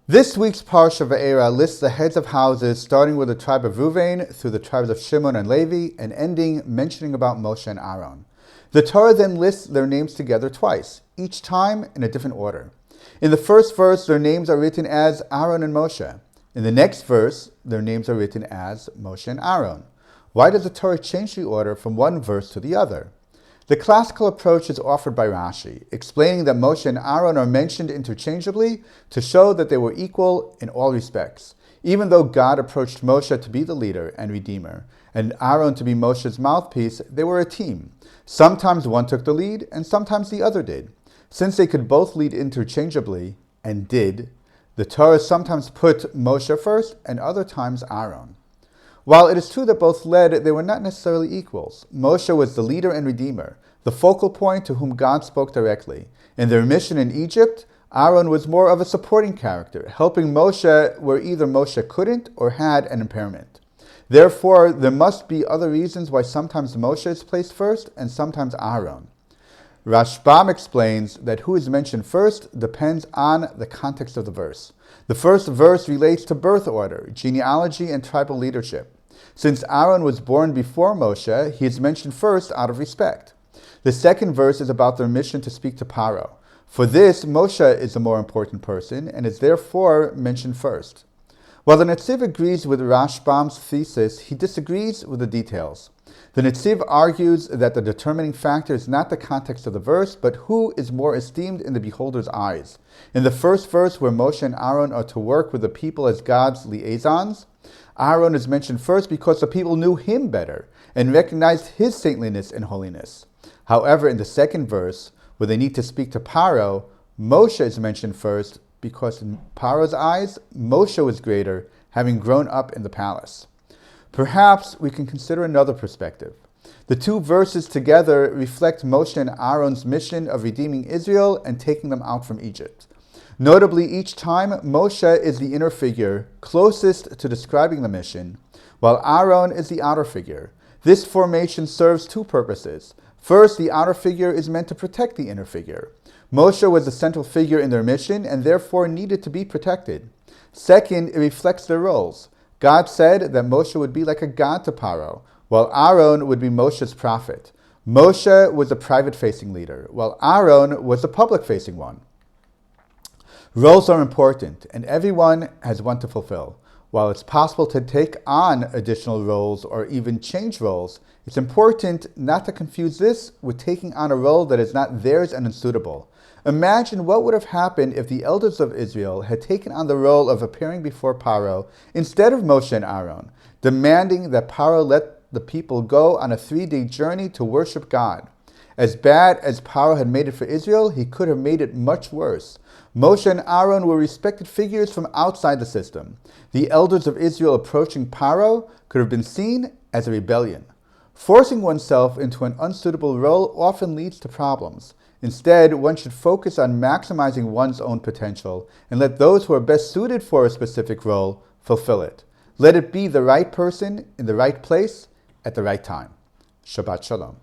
This week's Parsha VaEra lists the heads of houses, starting with the tribe of Reuven through the tribes of Shimon and Levi, and ending mentioning about Moshe and Aaron. The Torah then lists their names together twice, each time in a different order. In the first verse, their names are written as Aaron and Moshe. In the next verse, their names are written as Moshe and Aaron. Why does the Torah change the order from one verse to the other? The classical approach is offered by Rashi, explaining that Moshe and Aaron are mentioned interchangeably to show that they were equal in all respects. Even though God approached Moshe to be the leader and redeemer, and Aaron to be Moshe's mouthpiece, they were a team. Sometimes one took the lead, and sometimes the other did. Since they could both lead interchangeably, and did, the Torah sometimes put Moshe first, and other times Aaron. While it is true that both led, they were not necessarily equals. Moshe was the leader and redeemer, the focal point to whom God spoke directly. In their mission in Egypt, Aaron was more of a supporting character, helping Moshe where either Moshe couldn't or had an impairment. Therefore, there must be other reasons why sometimes Moshe is placed first and sometimes Aaron. Rashbam explains that who is mentioned first depends on the context of the verse. The first verse relates to birth order, genealogy, and tribal leadership. Since Aaron was born before Moshe, he is mentioned first out of respect. The second verse is about their mission to speak to Paro. For this, Moshe is the more important person and is therefore mentioned first. While the Netziv agrees with Rashbam's thesis, he disagrees with the details. The Netziv argues that the determining factor is not the context of the verse, but who is more esteemed in the beholder's eyes. In the first verse, where Moshe and Aaron are to work with the people as God's liaisons, Aaron is mentioned first because the people knew him better and recognized his saintliness and holiness. However, in the second verse, where they need to speak to Paro, Moshe is mentioned first because in Paro's eyes, Moshe was greater, having grown up in the palace. Perhaps we can consider another perspective. The two verses together reflect Moshe and Aaron's mission of redeeming Israel and taking them out from Egypt. Notably, each time, Moshe is the inner figure, closest to describing the mission, while Aaron is the outer figure. This formation serves two purposes. First, the outer figure is meant to protect the inner figure. Moshe was the central figure in their mission and therefore needed to be protected. Second, it reflects their roles. God said that Moshe would be like a god to Paro, while Aaron would be Moshe's prophet. Moshe was a private-facing leader, while Aaron was a public-facing one. Roles are important, and everyone has one to fulfill. While it's possible to take on additional roles or even change roles, it's important not to confuse this with taking on a role that is not theirs and unsuitable. Imagine what would have happened if the elders of Israel had taken on the role of appearing before Paro instead of Moshe and Aaron, demanding that Paro let the people go on a 3-day journey to worship God. As bad as Paro had made it for Israel, he could have made it much worse. Moshe and Aaron were respected figures from outside the system. The elders of Israel approaching Paro could have been seen as a rebellion. Forcing oneself into an unsuitable role often leads to problems. Instead, one should focus on maximizing one's own potential and let those who are best suited for a specific role fulfill it. Let it be the right person in the right place at the right time. Shabbat Shalom.